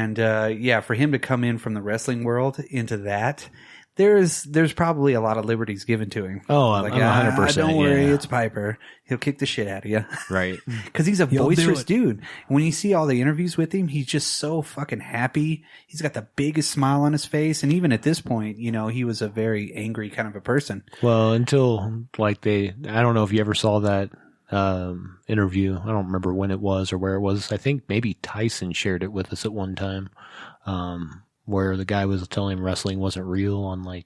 And for him to come in from the wrestling world into that, there's probably a lot of liberties given to him. Oh, I'm 100%. Don't worry, it's Piper. He'll kick the shit out of you. Right. Because he's a boisterous dude. When you see all the interviews with him, he's just so fucking happy. He's got the biggest smile on his face. And even at this point, he was a very angry kind of a person. Well, until I don't know if you ever saw that interview. I don't remember when it was or where it was. I think maybe Tyson shared it with us at one time. Where the guy was telling him wrestling wasn't real on talk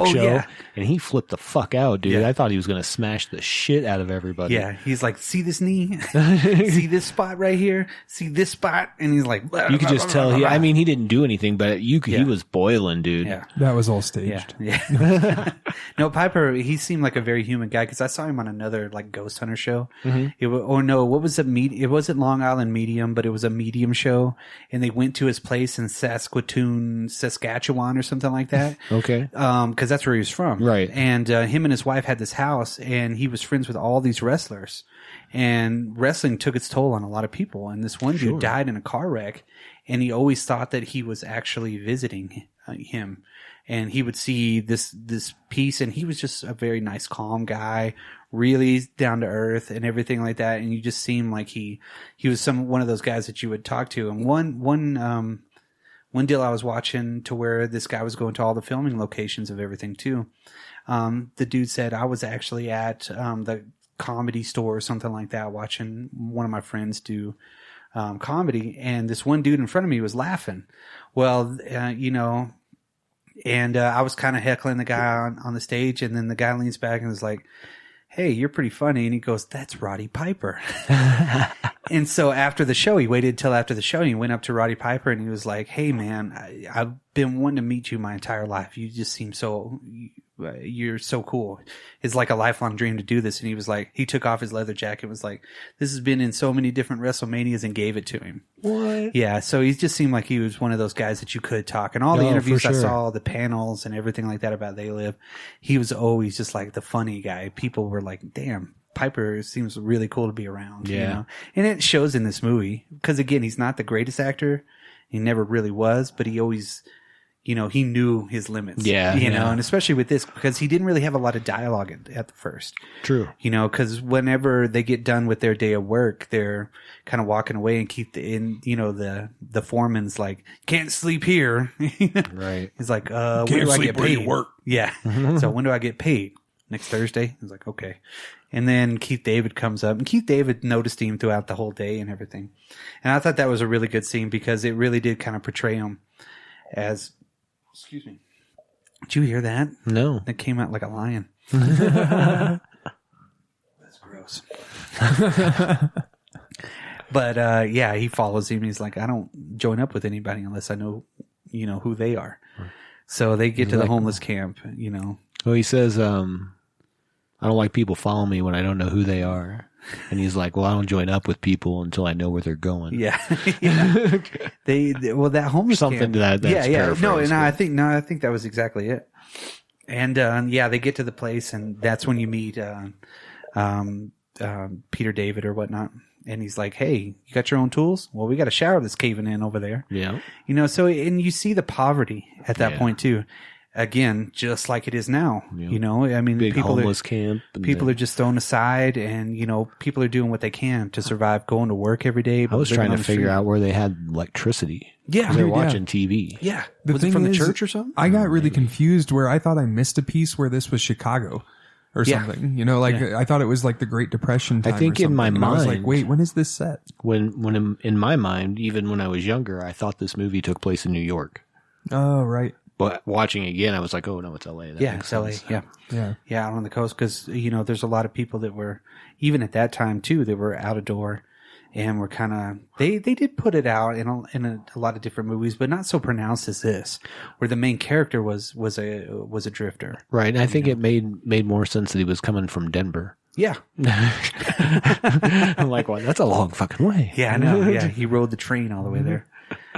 show, and he flipped the fuck out, dude. I thought he was going to smash the shit out of everybody. Yeah, he's like, see this knee? See this spot right here? See this spot? And he's like, blah, you could blah, just blah, tell. blah, blah. I mean, he didn't do anything, but he was boiling, dude. Yeah, that was all staged. Yeah. No, Piper, he seemed like a very human guy because I saw him on another ghost hunter show. Mm-hmm. What was it wasn't Long Island Medium, but it was a medium show, and they went to his place in Saskatchewan or something like that. Okay. Because that's where he was from. Right. And him and his wife had this house, and he was friends with all these wrestlers. And wrestling took its toll on a lot of people. And this one dude died in a car wreck, and he always thought that he was actually visiting him. And he would see this piece, and he was just a very nice, calm guy, really down to earth and everything like that. And you just seemed like he was one of those guys that you would talk to. And one deal I was watching to where this guy was going to all the filming locations of everything too. The dude said, I was actually at the Comedy Store or something like that watching one of my friends do comedy, and this one dude in front of me was laughing. Well, and I was kind of heckling the guy on the stage, and then the guy leans back and was like, hey, you're pretty funny. And he goes, that's Roddy Piper. And so after the show, he waited till after the show, and he went up to Roddy Piper, and he was like, hey, man, I've been wanting to meet you my entire life. You just seem you're so cool. It's like a lifelong dream to do this. And he was like, he took off his leather jacket and was like, this has been in so many different WrestleManias, and gave it to him. What? Yeah. So he just seemed like he was one of those guys that you could talk. And all the interviews I saw, the panels and everything like that about They Live, he was always just like the funny guy. People were like, damn, Piper seems really cool to be around. Yeah. And it shows in this movie because, again, he's not the greatest actor. He never really was, but he always, he knew his limits. Yeah. And especially with this, because he didn't really have a lot of dialogue at the first. True. Because whenever they get done with their day of work, they're kind of walking away and the foreman's like, can't sleep here. Right. He's like, when do I get paid? Work. Yeah. So when do I get paid? Next Thursday? He's like, okay. And then Keith David comes up, and Keith David noticed him throughout the whole day and everything. And I thought that was a really good scene because it really did kind of portray him as, excuse me. Did you hear that? No. That came out like a lion. That's gross. But he follows him. He's like, I don't join up with anybody unless I know, who they are. So they get to the homeless camp, Well, he says, I don't like people following me when I don't know who they are. And he's like, well, I don't join up with people until I know where they're going. Yeah. That homeless something camp, to that. That's No, I think that was exactly it. And they get to the place, and that's when you meet Peter David or whatnot. And he's like, hey, you got your own tools? Well, we got a shower that's caving in over there. Yeah. And you see the poverty at that point too. Again, just like it is now, I mean, big homeless camp. People are just thrown aside, and people are doing what they can to survive, going to work every day. I was trying to figure out where they had electricity. Yeah, they're watching TV. Yeah, was it from the church or something? I got really confused where I thought I missed a piece where this was Chicago or something. I thought it was like the Great Depression time. I think in my mind, I was like, wait, when is this set? When in my mind, even when I was younger, I thought this movie took place in New York. Oh, right. But watching it again, I was like, oh, no, it's LA. It's LA. Yeah, out on the coast. Because, there's a lot of people that were, even at that time, too, that were out of door and were kind of, they did put it out in a lot of different movies, but not so pronounced as this, where the main character was a drifter. Right. And I think it made more sense that he was coming from Denver. Yeah. I'm like, well, that's a long fucking way. Yeah, I know. Yeah, he rode the train all the way there.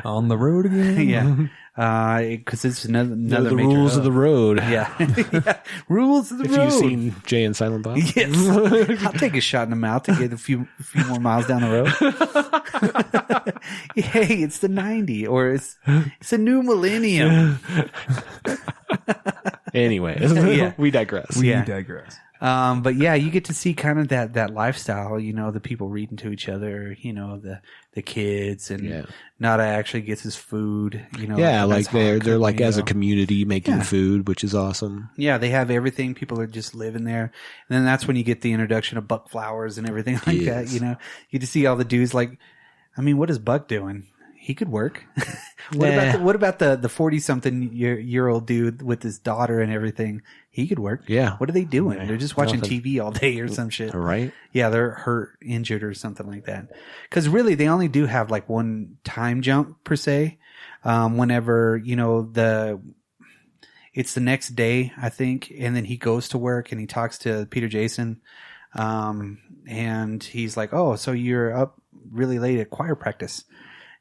On the road again. Yeah. Because it's another the major rules of the road. Yeah. Yeah. Rules of the If road. you've seen Jay and Silent Bob. Yes. I'll take a shot in the mouth to get a few more miles down the road. Hey, it's the 90 or it's a new millennium. Anyway, we digress. We digress. But yeah, you get to see kind of that lifestyle, the people reading to each other, the kids, and Nada actually gets his food, Yeah, like they're like as a community. community making food, which is awesome. Yeah, they have everything. People are just living there. And then that's when you get the introduction of Buck Flowers and everything like that, You get to see all the dudes like, I mean, what is Buck doing? He could work. What about the 40-something year old dude with his daughter and everything? He could work. Yeah. What are they doing? Yeah. They're just watching Nothing. TV all day or some shit. Right. Yeah, they're hurt, injured, or something like that. Because really, they only do have like one time jump per se. Whenever it's the next day, I think, and then he goes to work and he talks to Peter Jason, and he's like, "Oh, so you're up really late at choir practice."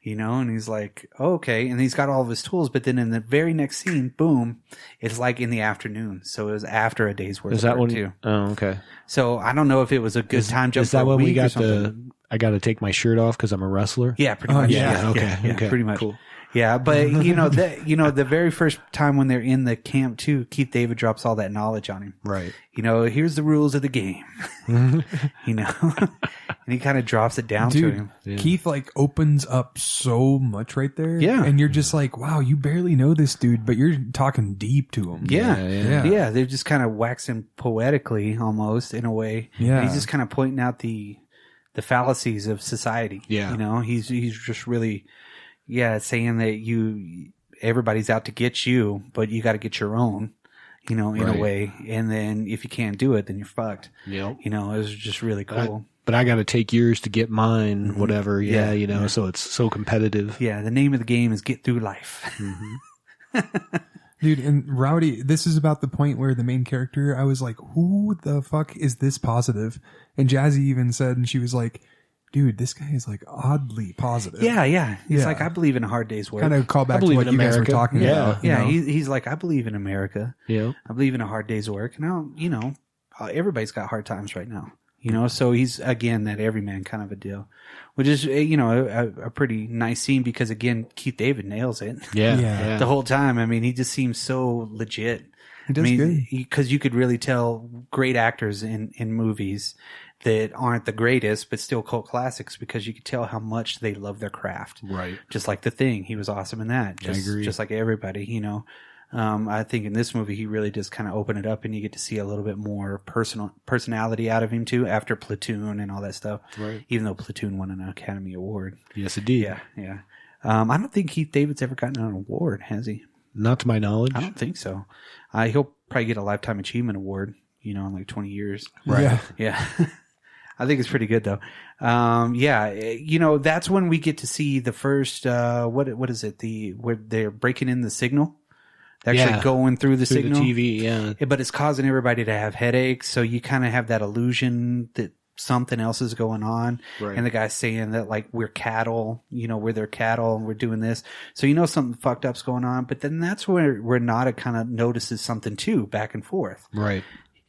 And he's like, oh, okay. And he's got all of his tools. But then in the very next scene, boom, it's like in the afternoon. So it was after a day's work. Is that work when? too. Oh, okay. So I don't know if it was a good time jump. Is that for a when we week or got something. I got to take my shirt off because I'm a wrestler? Yeah, pretty much. yeah. Okay. Pretty much. Cool. Yeah, but the very first time when they're in the camp too, Keith David drops all that knowledge on him. Right. Here's the rules of the game. And he kind of drops it down to him. Yeah. Keith like opens up so much right there. Yeah. And you're just like, wow, you barely know this dude, but you're talking deep to him. Yeah. They're just kind of waxing poetically almost in a way. Yeah. And he's just kind of pointing out the fallacies of society. Yeah. He's just really, saying that everybody's out to get you, but you got to get your own, in a way. And then if you can't do it, then you're fucked. Yep. It was just really cool. But I got to take yours to get mine, whatever. Yeah, so it's so competitive. Yeah. The name of the game is Get Through Life. Dude, and Rowdy, this is about the point where the main character, I was like, who the fuck is this positive? And Jazzy even said, and she was like, dude, this guy is like oddly positive. Yeah. He's like, I believe in a hard day's work. Kind of call back to believe what in you guys were America. talking about. Yeah, he's like, I believe in America. Yeah. I believe in a hard day's work. And everybody's got hard times right now. So he's, again, that everyman kind of a deal, which is, a pretty nice scene because, again, Keith David nails it. Yeah. The whole time. I mean, he just seems so legit. He does good. Because you could really tell great actors in movies that aren't the greatest, but still cult classics because you could tell how much they love their craft. Right. Just like The Thing. He was awesome in that. I agree. Just like everybody, I think in this movie, he really does kind of open it up and you get to see a little bit more personality out of him too after Platoon and all that stuff. Right. Even though Platoon won an Academy Award. Yes, it did. Yeah. I don't think Keith David's ever gotten an award, has he? Not to my knowledge. I don't think so. He'll probably get a Lifetime Achievement Award, in like 20 years. Right. Yeah. I think it's pretty good though. That's when we get to see the first, what is it? Where they're breaking in the signal. They're actually going through the signal. The TV, yeah. But it's causing everybody to have headaches. So you kind of have that illusion that something else is going on. Right. And the guy's saying that like, we're cattle, we're their cattle and we're doing this. So something fucked up's going on. But then that's where Nada kind of notices something too, back and forth. Right.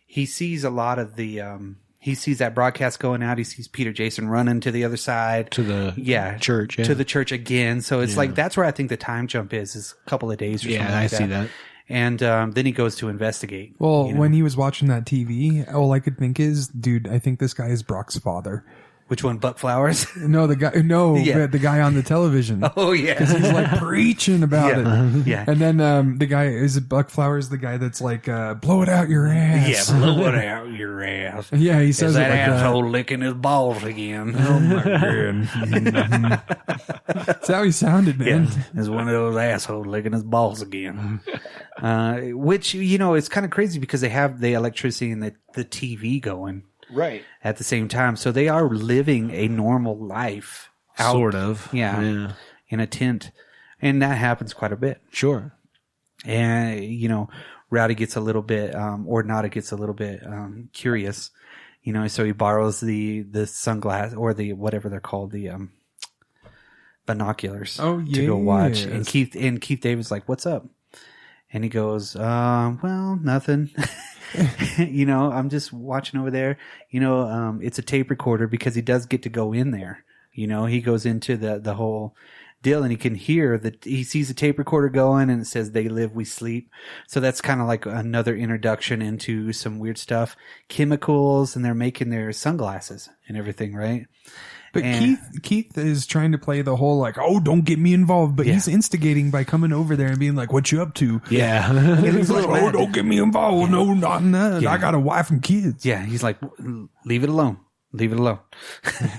He sees a lot of the, he sees that broadcast going out. He sees Peter Jason running to the other side. To the church. Yeah. To the church again. So it's like, that's where I think the time jump is a couple of days or something like that. Yeah, I see that. And then he goes to investigate. Well, when he was watching that TV, all I could think is, dude, I think this guy is Brock's father. Which one? Buck Flowers? No, the guy on the television. Oh, yeah. Because he's like preaching about it. Yeah. And then the guy, is it Buck Flowers, the guy that's like, blow it out your ass. Yeah, blow it out your ass. Yeah, he says is it that like asshole licking his balls again. Oh, my God. That's how he sounded, man. Yeah, is one of those assholes licking his balls again. Which, it's kind of crazy because they have the electricity and the TV going. Right. At the same time. So they are living a normal life. Sort of. Yeah. In a tent. And that happens quite a bit. Sure. And, Rowdy gets a little bit, or Nada gets a little bit, curious, so he borrows the sunglass or the, whatever they're called, the binoculars Oh, to go watch. yes. And Keith David's like, "What's up?" And he goes, well, nothing. I'm just watching over there. It's a tape recorder because he does get to go in there. He goes into the whole deal and he can hear that he sees a tape recorder going and it says, "They live, we sleep." So that's kind of like another introduction into some weird stuff, chemicals, and they're making their sunglasses and everything, right? But Keith is trying to play the whole like, "Oh, don't get me involved," but he's instigating by coming over there and being like, "What you up to?" Yeah. He's like, "Oh, don't get me involved. Yeah. No, not in that. Yeah. I got a wife and kids." Yeah, he's like, "Leave it alone. Leave it alone."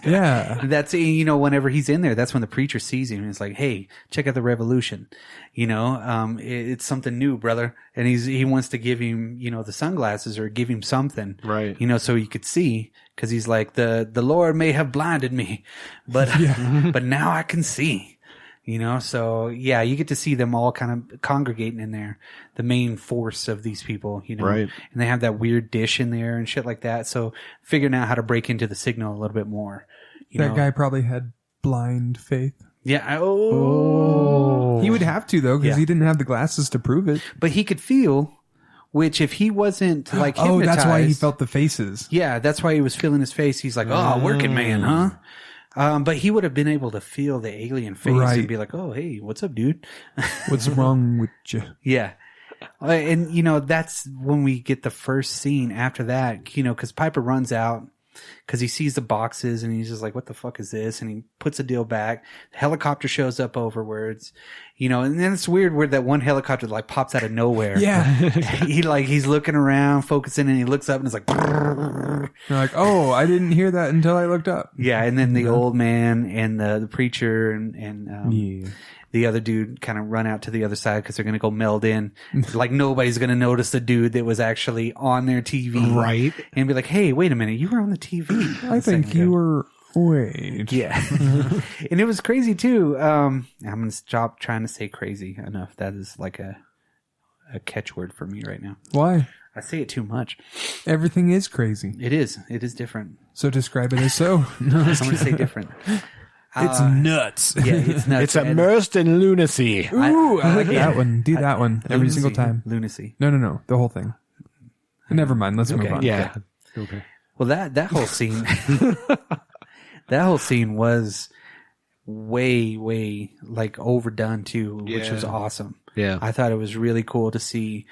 Yeah. That's, whenever he's in there, that's when the preacher sees him and is like, "Hey, check out the revolution. It's something new, brother." And he wants to give him, the sunglasses or give him something, Right. So he could see, cause he's like, the Lord may have blinded me, but, but now I can see. So yeah, you get to see them all kind of congregating in there, the main force of these people, Right. And they have that weird dish in there and shit like that. So figuring out how to break into the signal a little bit more. That guy probably had blind faith. Yeah. He would have to though, because he didn't have the glasses to prove it. But he could feel, which if he wasn't like hypnotized. That's why he felt the faces. Yeah, that's why he was feeling his face. He's like, "Oh, working man, huh?" But he would have been able to feel the alien face and be like, "Oh, hey, what's up, dude?" What's wrong with you? Yeah. And, that's when we get the first scene after that, because Piper runs out because he sees the boxes and he's just like, "What the fuck is this?" And he puts the deal back. The helicopter shows up overwards, and then it's weird where that one helicopter like pops out of nowhere. Yeah. He's looking around, focusing, and he looks up and it's like, You're like, "Oh, I didn't hear that until I looked up." yeah. And then the old man and the preacher and the other dude kind of run out to the other side because they're going to go meld in. Like nobody's going to notice the dude that was actually on their TV. Right. And be like, "Hey, wait a minute. You were on the TV. I think you were. Wait. Yeah." And it was crazy too. I'm going to stop trying to say crazy enough. That is like a catchword for me right now. Why? I say it too much. Everything is crazy. It is. It is different. So describe it as so. No, I'm going to say different. it's nuts. Yeah, it's nuts. It's immersed in lunacy. Ooh, I like that one. Do that one every Lunacy. single time. Lunacy. No. The whole thing. Never mind. Let's move on. Yeah. Okay. Well, that whole scene, was way like overdone too, which was awesome. Yeah. I thought it was really cool to see,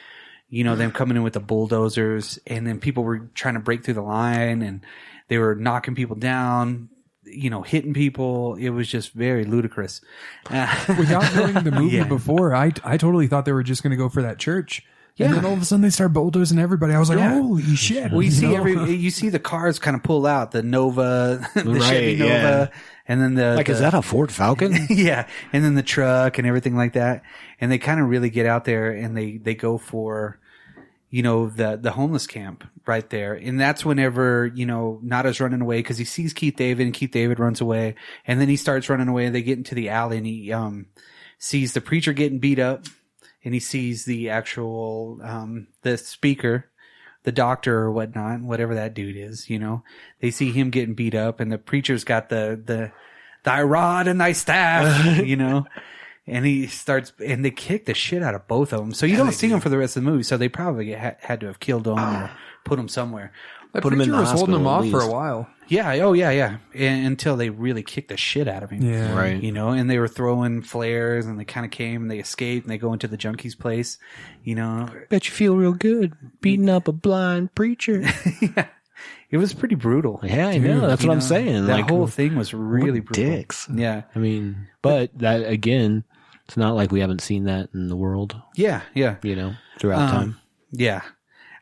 them coming in with the bulldozers, and then people were trying to break through the line, and they were knocking people down, hitting people. It was just very ludicrous. Without knowing the movie before, I totally thought they were just going to go for that church. Yeah. And then all of a sudden they start bulldozing everybody. I was like, "Holy shit!" Well, you see the cars kind of pull out, the Nova, the Chevy Nova, yeah. and then is that a Ford Falcon? yeah, and then the truck and everything like that. And they kind of really get out there and they go for, the homeless camp right there. And that's whenever, Nada's running away because he sees Keith David and Keith David runs away. And then he starts running away and they get into the alley and he sees the preacher getting beat up. And he sees the actual, the speaker, the doctor or whatnot, whatever that dude is, they see him getting beat up and the preacher's got the thy rod and thy staff, and he starts, and they kick the shit out of both of them. So you don't see him for the rest of the movie. So they probably had to have killed him or put him somewhere. That Put him in preacher the was holding him hospital, off at for a least. while. Yeah. Oh, yeah. Until they really kicked the shit out of him. Yeah. Right. And they were throwing flares and they kind of came and they escaped and they go into the junkie's place, Bet you feel real good beating up a blind preacher. Yeah. It was pretty brutal. Yeah, I know. That's what I'm saying. That Like, whole thing was really what brutal. dicks. Yeah. I mean, but that again, it's not like we haven't seen that in the world, Yeah. throughout time. Yeah.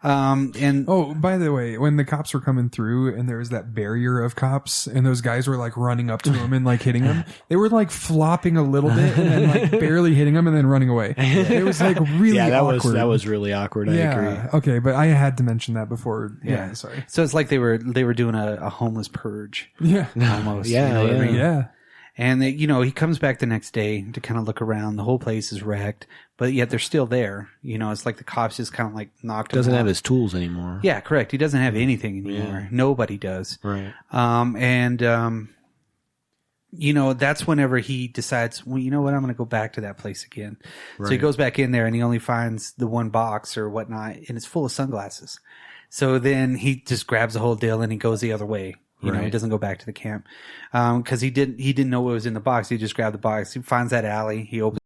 And Oh, by the way, when the cops were coming through and there was that barrier of cops and those guys were like running up to him and like hitting him, they were like flopping a little bit and then like barely hitting him and then running away. It was like really awkward. that was really awkward. I agree. Okay, but I had to mention that before. Yeah, sorry. so it's like they were doing a homeless purge Yeah. almost. Yeah, you know what I yeah. mean? Yeah. And they, he comes back the next day to kind of look around. The whole place is wrecked, but yet they're still there. It's like the cops just kind of like knocked him Doesn't out. have his tools anymore. Yeah, correct. He doesn't have anything anymore. Yeah. Nobody does. Right. that's whenever he decides, well, you know what, I'm going to go back to that place again. Right. So he goes back in there and he only finds the one box or whatnot, and it's full of sunglasses. So then he just grabs the whole deal and he goes the other way. He doesn't go back to the camp. Cause he didn't know what was in the box. He just grabbed the box. He finds that alley. He opens